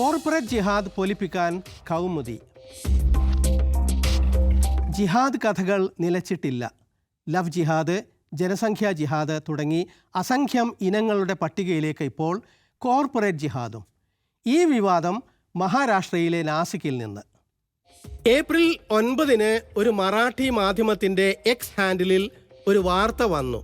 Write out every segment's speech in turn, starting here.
Corporate ജിഹാദ് പൊലിപ്പിക്കാൻ കൗമുദി. ജിഹാദ് കഥകൾ നിലച്ചിട്ടില്ല. Love ജിഹാദ്, ജനസംഖ്യാ ജിഹാദ് തുടങ്ങി അസംഖ്യം ഇനങ്ങളുടെ പട്ടികയിലേക്ക് ഇപ്പോൾ കോർപ്പറേറ്റ് ജിഹാദും. ഈ വിവാദം മഹാരാഷ്ട്രയിലെ നാസിക്കിൽ നിന്ന്. ഏപ്രിൽ 9 ഒരു മറാഠി മാധ്യമത്തിൻ്റെ എക്സ് ഹാൻഡിലിൽ ഒരു വാർത്ത വന്നു.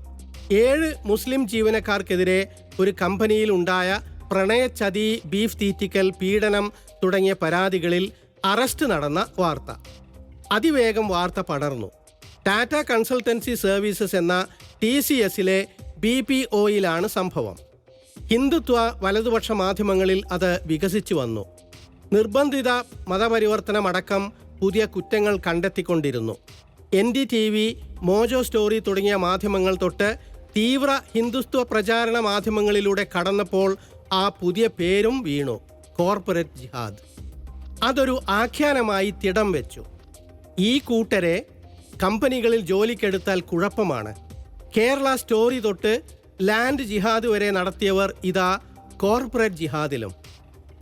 7 മുസ്ലിം ജീവനക്കാർക്കെതിരെ ഒരു കമ്പനിയിൽ ഉണ്ടായ പ്രണയച്ചതി, ബീഫ് തീറ്റിക്കൽ, പീഡനം തുടങ്ങിയ പരാതികളിൽ അറസ്റ്റ് നടന്ന വാർത്ത. അതിവേഗം വാർത്ത പടർന്നു. ടാറ്റ കൺസൾട്ടൻസി സർവീസസ് എന്ന TCSലെ BPOയിലാണ് സംഭവം. ഹിന്ദുത്വ വലതുപക്ഷ മാധ്യമങ്ങളിൽ അത് വികസിച്ചു വന്നു. നിർബന്ധിത മതപരിവർത്തനമടക്കം പുതിയ കുറ്റങ്ങൾ കണ്ടെത്തിക്കൊണ്ടിരുന്നു. NDTV, മോജോ സ്റ്റോറി തുടങ്ങിയ മാധ്യമങ്ങൾ തൊട്ട് തീവ്ര ഹിന്ദുത്വ പ്രചാരണ മാധ്യമങ്ങളിലൂടെ കടന്നപ്പോൾ ആ പുതിയ പേരും വീണു: കോർപ്പറേറ്റ് ജിഹാദ്. അതൊരു ആഖ്യാനമായി തിടം വെച്ചു. ഈ കൂട്ടരെ കമ്പനികളിൽ ജോലിക്കെടുത്താൽ കുഴപ്പമാണ്. കേരള സ്റ്റോറി തൊട്ട് ലാൻഡ് ജിഹാദ് വരെ നടത്തിയവർ ഇതാ കോർപ്പറേറ്റ് ജിഹാദിലും.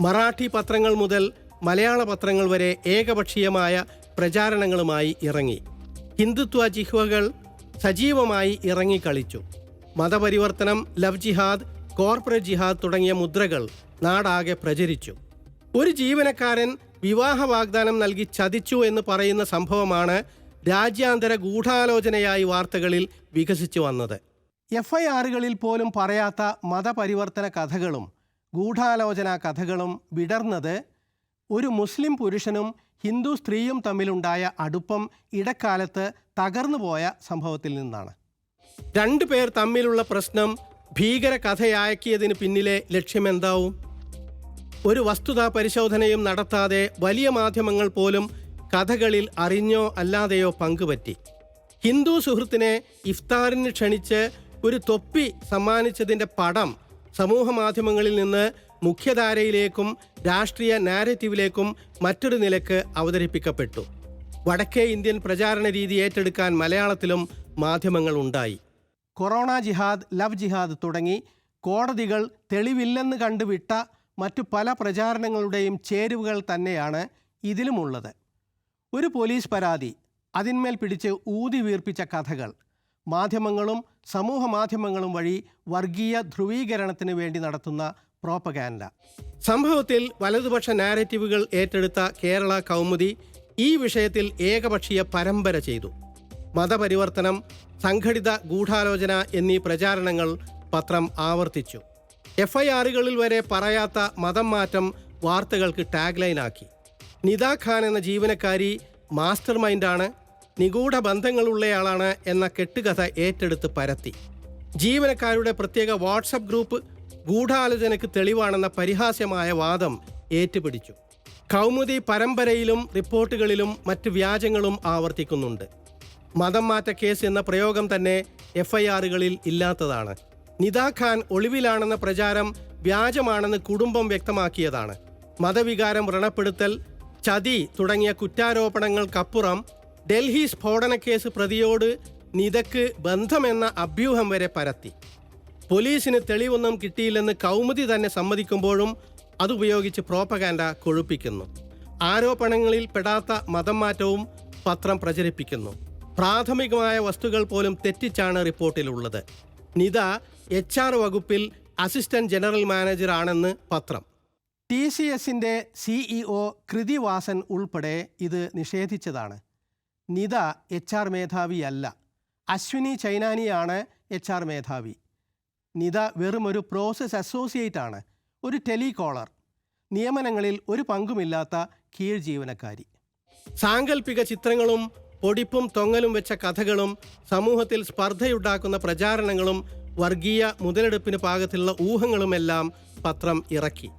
മറാഠി പത്രങ്ങൾ മുതൽ മലയാള പത്രങ്ങൾ വരെ ഏകപക്ഷീയമായ പ്രചാരണങ്ങളുമായി ഇറങ്ങി. ഹിന്ദുത്വ ജിഹ്വകൾ സജീവമായി ഇറങ്ങിക്കളിച്ചു. മതപരിവർത്തനം, ലവ് ജിഹാദ്, കോർപ്പറേറ്റ് ജിഹാദ് തുടങ്ങിയ മുദ്രകൾ നാടാകെ പ്രചരിച്ചു. ഒരു ജീവനക്കാരൻ വിവാഹ വാഗ്ദാനം നൽകി ചതിച്ചു എന്ന് പറയുന്ന സംഭവമാണ് രാജ്യാന്തര ഗൂഢാലോചനയായി വാർത്തകളിൽ വികസിച്ചു വന്നത്. FIRകളിൽ പോലും പറയാത്ത മതപരിവർത്തന കഥകളും ഗൂഢാലോചന കഥകളും വിടർന്നത് ഒരു മുസ്ലിം പുരുഷനും ഹിന്ദു സ്ത്രീയും തമ്മിലുണ്ടായ അടുപ്പം ഇടക്കാലത്ത് തകർന്നുപോയ സംഭവത്തിൽ നിന്നാണ്. 2 പേർ തമ്മിലുള്ള പ്രശ്നം ഭീകര കഥയാക്കിയതിന് പിന്നിലെ ലക്ഷ്യമെന്താവും? ഒരു വസ്തുതാ പരിശോധനയും നടത്താതെ വലിയ മാധ്യമങ്ങൾ പോലും കഥകളിൽ അറിഞ്ഞോ അല്ലാതെയോ പങ്കുപറ്റി. ഹിന്ദു സുഹൃത്തിനെ ഇഫ്താറിന് ക്ഷണിച്ച് ഒരു തൊപ്പി സമ്മാനിച്ചതിൻ്റെ പടം സമൂഹ മാധ്യമങ്ങളിൽ നിന്ന് മുഖ്യധാരയിലേക്കും രാഷ്ട്രീയ നാരറ്റീവിലേക്കും മറ്റൊരു നിലക്ക് അവതരിപ്പിക്കപ്പെട്ടു. വടക്കേ ഇന്ത്യൻ പ്രചാരണ രീതി ഏറ്റെടുക്കാൻ മലയാളത്തിലും മാധ്യമങ്ങൾ ഉണ്ടായി. കൊറോണ ജിഹാദ്, ലവ് ജിഹാദ് തുടങ്ങി കോടതികൾ തെളിവില്ലെന്ന് കണ്ടുവിട്ട മറ്റു പല പ്രചാരണങ്ങളുടെയും ചേരുവകൾ തന്നെയാണ് ഇതിലുമുള്ളത്. ഒരു പോലീസ് പരാതി, അതിന്മേൽ പിടിച്ച് ഊതി വീർപ്പിച്ച കഥകൾ, മാധ്യമങ്ങളും സമൂഹ മാധ്യമങ്ങളും വഴി വർഗീയ ധ്രുവീകരണത്തിന് വേണ്ടി നടത്തുന്ന പ്രോപ്പഗാൻഡ. സംഭവത്തിൽ വലതുപക്ഷ നാരറ്റീവുകൾ ഏറ്റെടുത്ത കേരള കൗമുദി ഈ വിഷയത്തിൽ ഏകപക്ഷീയ പരമ്പര ചെയ്തു. മതപരിവർത്തനം, സംഘടിത ഗൂഢാലോചന എന്നീ പ്രചാരണങ്ങൾ പത്രം ആവർത്തിച്ചു. FIRകളിൽ വരെ പറയാത്ത മതം മാറ്റം വാർത്തകൾക്ക് ടാഗ്ലൈനാക്കി. നിദ ഖാൻ എന്ന ജീവനക്കാരി മാസ്റ്റർ മൈൻഡാണ്, നിഗൂഢ ബന്ധങ്ങളുള്ളയാളാണ് എന്ന കെട്ടുകഥ ഏറ്റെടുത്ത് പരത്തി. ജീവനക്കാരുടെ പ്രത്യേക വാട്സപ്പ് ഗ്രൂപ്പ് ഗൂഢാലോചനയ്ക്ക് തെളിവാണെന്ന പരിഹാസ്യമായ വാദം ഏറ്റുപിടിച്ചു. കൗമുദി പരമ്പരയിലും റിപ്പോർട്ടുകളിലും മറ്റ് വ്യാജങ്ങളും ആവർത്തിക്കുന്നുണ്ട്. മതം മാറ്റ കേസ് എന്ന പ്രയോഗം തന്നെ FIRകളിൽ ഇല്ലാത്തതാണ്. നിദ ഖാൻ ഒളിവിലാണെന്ന പ്രചാരം വ്യാജമാണെന്ന് കുടുംബം വ്യക്തമാക്കിയതാണ്. മതവികാരം വ്രണപ്പെടുത്തൽ, ചതി തുടങ്ങിയ കുറ്റാരോപണങ്ങൾക്കപ്പുറം ഡൽഹി സ്ഫോടനക്കേസ് പ്രതിയോട് നിദക്ക് ബന്ധമെന്ന അഭ്യൂഹം വരെ പരത്തി. പോലീസിന് തെളിവൊന്നും കിട്ടിയില്ലെന്ന് കൗമുദി തന്നെ സമ്മതിക്കുമ്പോഴും അതുപയോഗിച്ച് പ്രോപ്പഗാൻഡ കൊഴുപ്പിക്കുന്നു. ആരോപണങ്ങളിൽ പെടാത്ത മതം മാറ്റവും പത്രം പ്രചരിപ്പിക്കുന്നു. പ്രാഥമികമായ വസ്തുക്കൾ പോലും തെറ്റിച്ചാണ് റിപ്പോർട്ടിലുള്ളത്. നിദ HR വകുപ്പിൽ അസിസ്റ്റന്റ് ജനറൽ മാനേജർ ആണെന്ന് പത്രം. TCSന്റെ CEO കൃതി വാസൻ ഉൾപ്പെടെ ഇത് നിഷേധിച്ചതാണ്. നിദ HR മേധാവിയല്ല. അശ്വിനി ചൈനാനിയാണ് HR മേധാവി. നിദ വെറുമൊരു പ്രോസസ് അസോസിയേറ്റ് ആണ്, ഒരു ടെലികോളർ, നിയമനങ്ങളിൽ ഒരു പങ്കുമില്ലാത്ത കീഴ് ജീവനക്കാരി. സാങ്കല്പിക ചിത്രങ്ങളും പൊടിപ്പും തൊങ്ങലും വെച്ച കഥകളും സമൂഹത്തിൽ സ്പർദ്ധയുണ്ടാക്കുന്ന പ്രചാരണങ്ങളും വർഗീയ മുതലെടുപ്പിന് പാകത്തിലുള്ള ഊഹങ്ങളുമെല്ലാം പത്രം ഇറക്കി.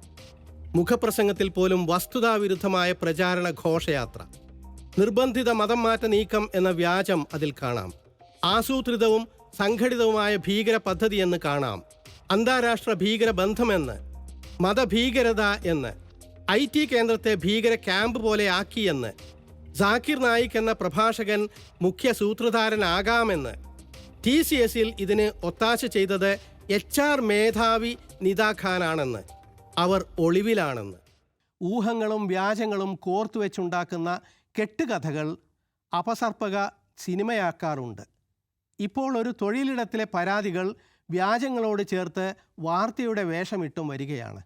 മുഖപ്രസംഗത്തിൽ പോലും വസ്തുതാവിരുദ്ധമായ പ്രചാരണ ഘോഷയാത്ര. നിർബന്ധിത മതം മാറ്റ നീക്കം എന്ന വ്യാജം അതിൽ കാണാം. ആസൂത്രിതവും സംഘടിതവുമായ ഭീകര പദ്ധതിയെന്ന് കാണാം. അന്താരാഷ്ട്ര ഭീകര ബന്ധമെന്ന്, മതഭീകരത എന്ന്, IT കേന്ദ്രത്തെ ഭീകര ക്യാമ്പ് പോലെ ആക്കിയെന്ന്, ജാക്കിർ നായിക് എന്ന പ്രഭാഷകൻ മുഖ്യ സൂത്രധാരനാകാമെന്ന്. TCSൽ ഇതിന് ഒത്താശ ചെയ്തത് HR മേധാവി നിദ ഖാനാണെന്ന്, അവർ ഒളിവിലാണെന്ന്. ഊഹങ്ങളും വ്യാജങ്ങളും കോർത്തുവെച്ചുണ്ടാക്കുന്ന കെട്ടുകഥകൾ അപസർപ്പക സിനിമയാക്കാറുണ്ട്. ഇപ്പോൾ ഒരു തൊഴിലിടത്തിലെ പരാതികൾ വ്യാജങ്ങളോട് ചേർത്ത് വാർത്തയുടെ വേഷമിട്ടും വരികയാണ്.